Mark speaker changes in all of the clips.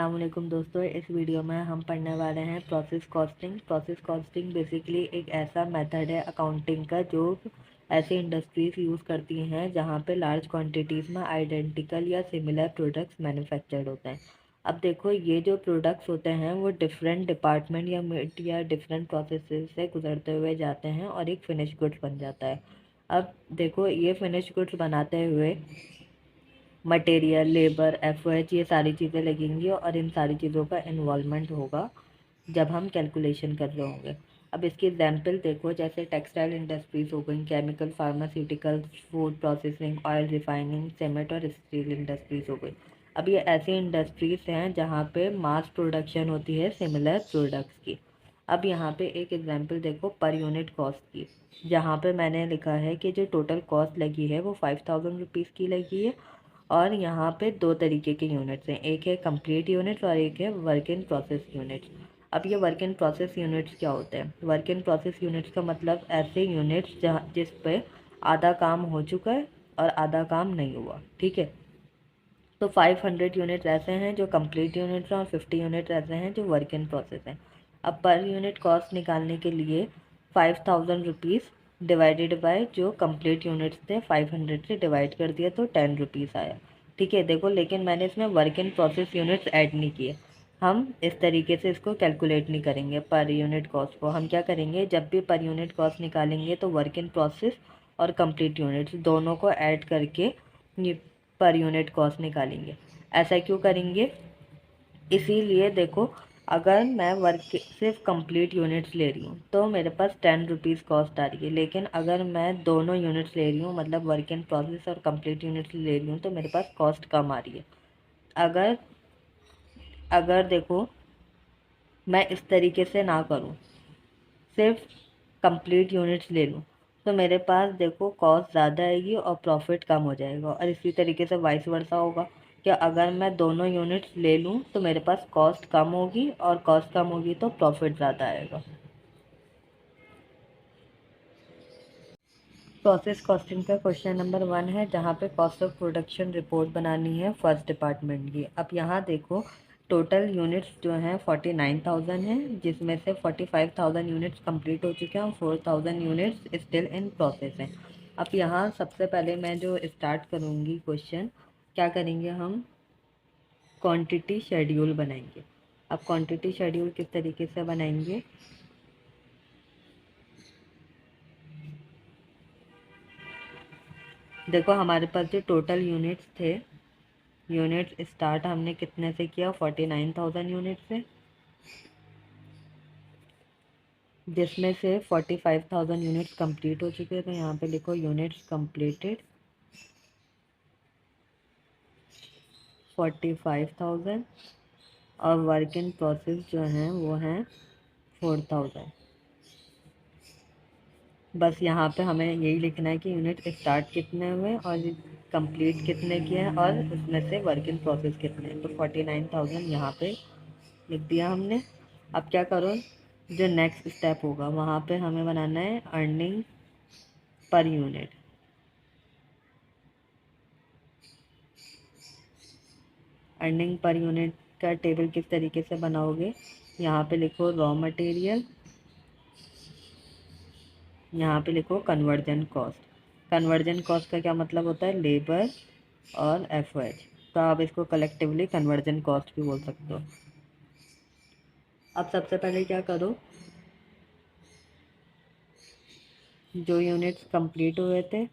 Speaker 1: अस्सलाम वालेकुम दोस्तों, इस वीडियो में हम पढ़ने वाले हैं process costing. Process costing basically एक ऐसा मेथड है अकाउंटिंग का जो ऐसी इंडस्ट्रीज़ यूज़ करती हैं जहाँ पे लार्ज क्वांटिटीज़ में आइडेंटिकल या सिमिलर प्रोडक्ट्स मैन्युफैक्चर्ड होते हैं। अब देखो, ये जो प्रोडक्ट्स होते हैं वो डिफरेंट डिपार्टमेंट या डिफरेंट प्रोसेसेस से गुजरते हुए जाते हैं और एक फिनिश गुड्स बन जाता है। अब देखो, ये फिनिश गुड्स बनाते हुए मटेरियल, लेबर, एफओएच ये सारी चीज़ें लगेंगी और इन सारी चीज़ों का इन्वॉल्वमेंट होगा जब हम कैलकुलेशन कर रहे होंगे। अब इसकी एग्जांपल देखो, जैसे टेक्सटाइल इंडस्ट्रीज़ हो गई, chemical, pharmaceutical, food processing, oil refining, cement और स्टील इंडस्ट्रीज़ हो गई। अब ये ऐसी इंडस्ट्रीज़ हैं जहाँ पे मास प्रोडक्शन होती है सिमिलर प्रोडक्ट्स की। अब यहाँ पे एक एग्जांपल देखो पर यूनिट कॉस्ट की, जहाँ पे मैंने लिखा है कि जो टोटल कॉस्ट लगी है वो 5000 रुपीज़ की लगी है। और यहाँ पे दो तरीके के यूनिट्स हैं, एक है कंप्लीट यूनिट्स और एक है वर्क इन प्रोसेस यूनिट्स। अब ये वर्क इन प्रोसेस यूनिट्स क्या होते हैं? वर्क इन प्रोसेस यूनिट्स का मतलब ऐसे यूनिट्स जहाँ जिस पे आधा काम हो चुका है और आधा काम नहीं हुआ। ठीक है, तो 500 यूनिट्स ऐसे हैं जो कंप्लीट यूनिट्स हैं और 50 यूनिट्स ऐसे हैं जो वर्क इन प्रोसेस हैं। अब पर यूनिट कॉस्ट निकालने के लिए 5000 रुपीज़ डिवाइडेड बाय जो कंप्लीट यूनिट्स थे 500 से डिवाइड कर दिया तो 10 रुपीज़ आया। ठीक है, देखो, लेकिन मैंने इसमें work in process units add नहीं किए। हम इस तरीके से इसको कैलकुलेट नहीं करेंगे पर यूनिट कॉस्ट को। हम क्या करेंगे, जब भी पर यूनिट कॉस्ट निकालेंगे तो वर्क इन प्रोसेस और कंप्लीट यूनिट्स दोनों को ऐड करके ये पर यूनिट कॉस्ट निकालेंगे। ऐसा क्यों करेंगे? इसीलिए देखो, अगर मैं वर्क सिर्फ कंप्लीट यूनिट्स ले रही हूँ तो मेरे पास 10 रुपीज़ कॉस्ट आ रही है, लेकिन अगर मैं दोनों यूनिट्स ले रही हूँ मतलब वर्क इन प्रोसेस और कंप्लीट यूनिट्स ले रही हूँ तो मेरे पास कॉस्ट कम आ रही है। अगर अगर देखो, मैं इस तरीके से ना करूँ, सिर्फ कंप्लीट यूनिट्स ले लूँ तो मेरे पास देखो कॉस्ट ज़्यादा आएगी और प्रॉफिट कम हो जाएगा। और इसी तरीके से वाइस वर्सा होगा कि अगर मैं दोनों यूनिट्स ले लूँ तो मेरे पास कॉस्ट कम होगी और कॉस्ट कम होगी तो प्रॉफिट ज़्यादा आएगा। प्रोसेस कॉस्टिंग का क्वेश्चन नंबर 1 है जहाँ पे कॉस्ट ऑफ प्रोडक्शन रिपोर्ट बनानी है फर्स्ट डिपार्टमेंट की। अब यहाँ देखो, टोटल यूनिट्स जो हैं 49,000 हैं, जिसमें से 45,000 यूनिट्स कंप्लीट हो चुके हैं और 4,000 यूनिट्स स्टिल इन प्रोसेस हैं। अब यहाँ सबसे पहले मैं जो स्टार्ट करूँगी क्वेश्चन, क्या करेंगे हम, क्वांटिटी शेड्यूल बनाएंगे। अब क्वांटिटी शेड्यूल किस तरीके से बनाएंगे, देखो हमारे पास जो टोटल यूनिट्स थे, यूनिट्स स्टार्ट हमने कितने से किया, 49,000 यूनिट से, जिसमें से 45,000 यूनिट्स कंप्लीट हो चुके हैं। तो यहाँ पे लिखो यूनिट्स कंप्लीटेड 45,000 और वर्क इन प्रोसेस जो हैं वो हैं 4,000। बस यहाँ पे हमें यही लिखना है कि यूनिट स्टार्ट कितने हुए और कंप्लीट कितने किए हैं और उसमें से वर्क इन प्रोसेस कितने हैं। तो 49,000 यहाँ पे लिख दिया हमने। अब क्या करो, जो नेक्स्ट स्टेप होगा वहाँ पे हमें बनाना है earning per unit. Earning per unit का टेबल किस तरीके से बनाओगे, यहाँ पे लिखो रॉ मटेरियल, यहाँ पे लिखो कन्वर्जन कॉस्ट। कन्वर्जन कॉस्ट का क्या मतलब होता है, लेबर और एफओएच, तो आप इसको कलेक्टिवली कन्वर्जन कॉस्ट भी बोल सकते हो। अब सबसे पहले क्या करो, जो यूनिट्स कंप्लीट हुए थे,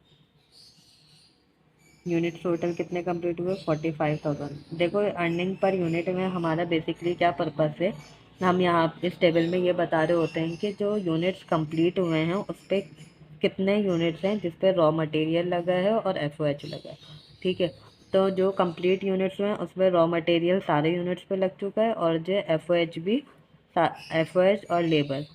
Speaker 1: यूनिट टोटल कितने कंप्लीट हुए, 45,000। देखो, अर्निंग पर यूनिट में हमारा बेसिकली क्या पर्पस है, हम यहाँ इस टेबल में ये बता रहे होते हैं कि जो यूनिट्स कंप्लीट हुए हैं उस पर कितने यूनिट्स हैं जिस पे रॉ मटेरियल लगा है और एफओएच लगा है। ठीक है, तो जो कंप्लीट यूनिट्स हैं उसमें रॉ मटेरियल सारे यूनिट्स पे लग चुका है और जो एफओएच भी, एफओएच और लेबर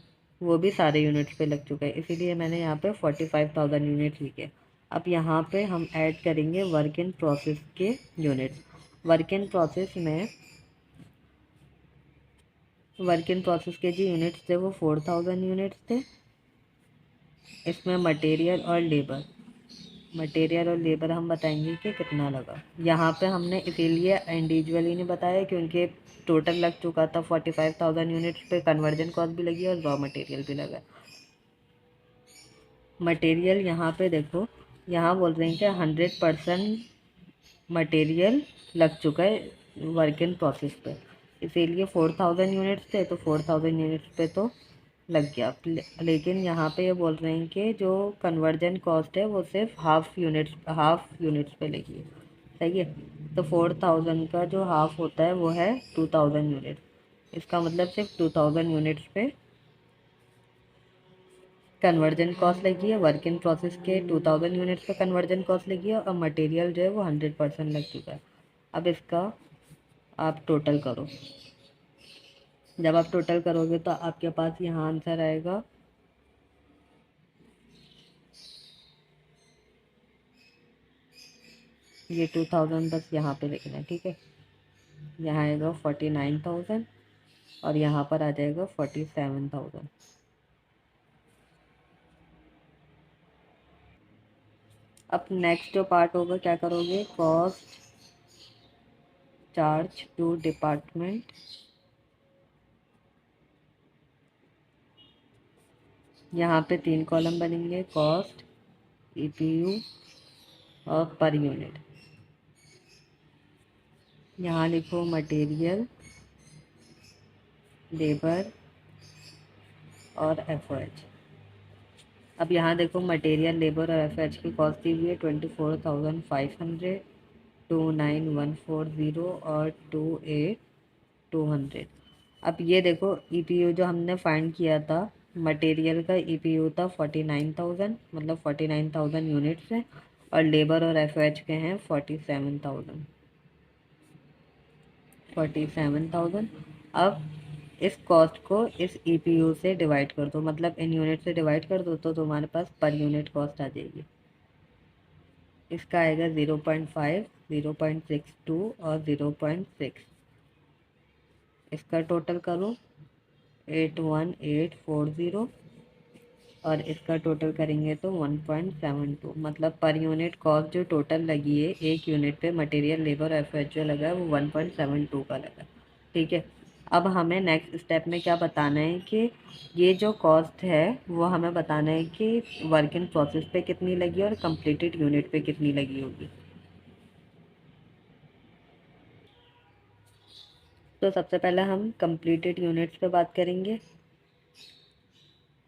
Speaker 1: वो भी सारे यूनिट्स पे लग चुका है, इसीलिए मैंने यहाँ पे 45,000 यूनिट्स लिखे। अब यहाँ पे हम ऐड करेंगे वर्क इन प्रोसेस के यूनिट्स। वर्क इन प्रोसेस में, वर्क इन प्रोसेस के जो यूनिट्स थे वो 4,000 यूनिट्स थे। इसमें मटेरियल और लेबर मटेरियल और लेबर हम बताएंगे कि कितना लगा। यहाँ पे हमने इसीलिए इंडिविजुअली नहीं बताया क्योंकि टोटल लग चुका था 45,000 यूनिट्स पे, कन्वर्जन कॉस्ट भी लगी और रॉ मटेरियल भी लगा। मटेरियल यहाँ पे देखो, यहाँ बोल रहे हैं कि 100% मटेरियल लग चुका है वर्क इन प्रोसेस पे, इसीलिए 4,000 यूनिट्स थे तो 4,000 यूनिट्स पे तो लग गया। लेकिन यहाँ पे ये बोल रहे हैं कि जो कन्वर्जन कॉस्ट है वो सिर्फ हाफ यूनिट्स पे लगी है। सही है, तो 4,000 का जो हाफ होता है वो है 2,000 यूनिट्स। इसका मतलब सिर्फ 2,000 यूनिट्स पे कन्वर्जन कॉस्ट लगी है, वर्क इन प्रोसेस के 2,000 यूनिट्स पे कन्वर्जन कॉस्ट लगी है, और मटेरियल जो है वो 100% लग चुका है। अब इसका आप टोटल करो। जब आप टोटल करोगे तो आपके पास यहाँ आंसर आएगा ये 2,000 बस यहाँ पे लिखना है, ठीक है। यहाँ आएगा 49,000 और यहाँ पर आ जाएगा 47,000। अब नेक्स्ट जो पार्ट होगा क्या करोगे, कॉस्ट चार्ज टू डिपार्टमेंट। यहाँ पे 3 कॉलम बनेंगे, कॉस्ट, ईपीयू और पर यूनिट। यहाँ लिखो मटेरियल, लेबर और एफओएच। अब यहाँ देखो मटेरियल, लेबर और एफओएच की कॉस्ट दी हुई है 24,500, 29,140 और 28,200। अब ये देखो ईपीयू जो हमने फाइंड किया था, मटेरियल का ईपीयू था 49,000, मतलब 49,000 यूनिट्स हैं, और लेबर और एफओएच के हैं 47,000। अब इस कॉस्ट को इस ईपीयू से डिवाइड कर दो, मतलब इन यूनिट से डिवाइड कर दो, तो तुम्हारे पास पर यूनिट कॉस्ट आ जाएगी। इसका आएगा 0.5, 0.62 और 0.6। इसका टोटल करो 81840, और इसका टोटल करेंगे तो 1.72, मतलब पर यूनिट कॉस्ट जो टोटल लगी है एक यूनिट पे, मटेरियल, लेबर, एफएच जो लगा है वो 1.72 का लगा। ठीक है, अब हमें नेक्स्ट स्टेप में क्या बताना है कि ये जो कॉस्ट है वो हमें बताना है कि वर्क इन प्रोसेस पे कितनी लगी और कंप्लीटेड यूनिट पे कितनी लगी होगी। तो सबसे पहले हम कंप्लीटेड यूनिट्स पे बात करेंगे।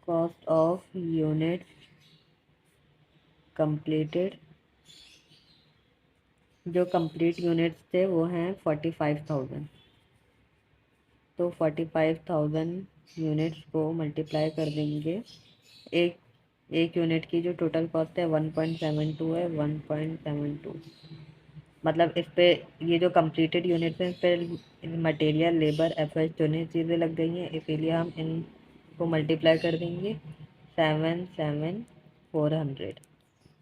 Speaker 1: कॉस्ट ऑफ यूनिट्स कंप्लीटेड, जो कंप्लीट यूनिट्स थे वो हैं 45,000। तो 45,000 यूनिट्स को मल्टीप्लाई कर देंगे, एक एक यूनिट की जो टोटल कॉस्ट है 1.72 है, 1.72, मतलब इस पे ये जो कंप्लीटेड यूनिट्स हैं इस पे मटेरियल, लेबर, एफएच दोनों चीज़ें लग गई हैं, इसीलिए हम इनको मल्टीप्लाई कर देंगे 7,7,400।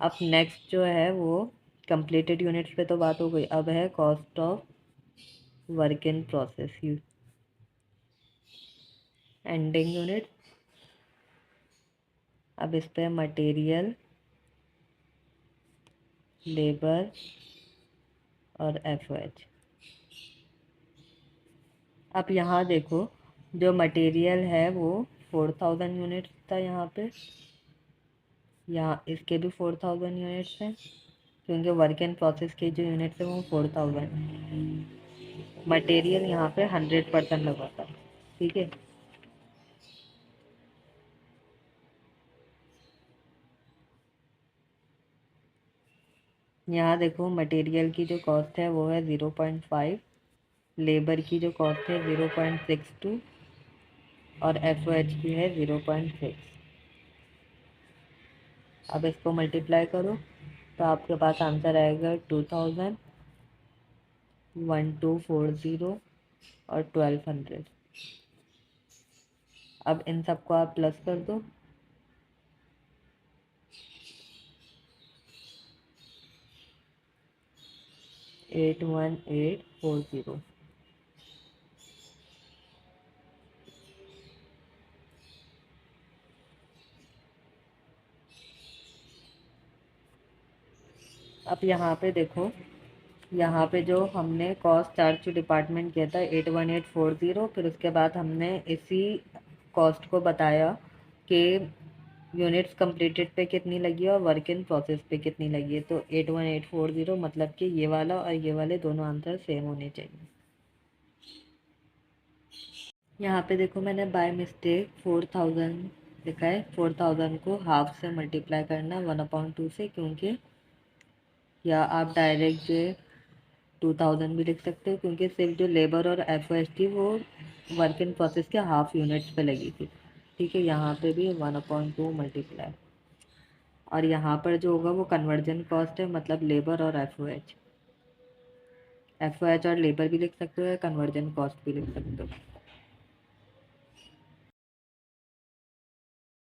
Speaker 1: अब नेक्स्ट जो है वो कंप्लीटेड यूनिट्स पे तो बात हो गई, अब है cost of work in process ending unit. अब इस पे मटेरियल, लेबर और एफओएच। अब यहाँ देखो जो मटेरियल है वो 4,000 यूनिट्स था, यहाँ पे यहाँ इसके भी 4,000 यूनिट्स हैं, क्योंकि वर्क इन प्रोसेस के जो यूनिट्स है वो 4,000। मटेरियल यहाँ पे 100% लगा था, ठीक है। यहाँ देखो मटेरियल की जो कॉस्ट है वो है 0.5, लेबर की जो कॉस्ट है 0.62 और एफओएच की है 0.6। अब इसको मल्टीप्लाई करो तो आपके पास आंसर आएगा 2,000, 1,240 और 1,200। अब इन सबको आप प्लस कर दो, 8,1,840। अब यहाँ पे देखो, यहाँ पे जो हमने कॉस्ट चार्ज टू डिपार्टमेंट किया था 81840, फिर उसके बाद हमने इसी कॉस्ट को बताया कि यूनिट्स कंप्लीटेड पे कितनी लगी है और वर्क इन प्रोसेस पे कितनी लगी है। तो 81840 मतलब कि ये वाला और ये वाले दोनों आंसर सेम होने चाहिए। यहाँ पे देखो मैंने बाय मिस्टेक 4000 लिखा है। 4000 को हाफ से मल्टीप्लाई करना 1/2 से, क्योंकि या आप डायरेक्ट 2000 भी लिख सकते हो, क्योंकि सिर्फ जो लेबर और एफ थी वो वर्क इन प्रोसेस के हाफ यूनिट्स पे लगी थी। ठीक है, यहाँ पे भी 1/2 मल्टीप्लाई, और यहाँ पर जो होगा वो कन्वर्जन कॉस्ट है, मतलब लेबर और एफ ओ एच और लेबर भी लिख सकते हो या कन्वर्जन कॉस्ट भी लिख सकते हो।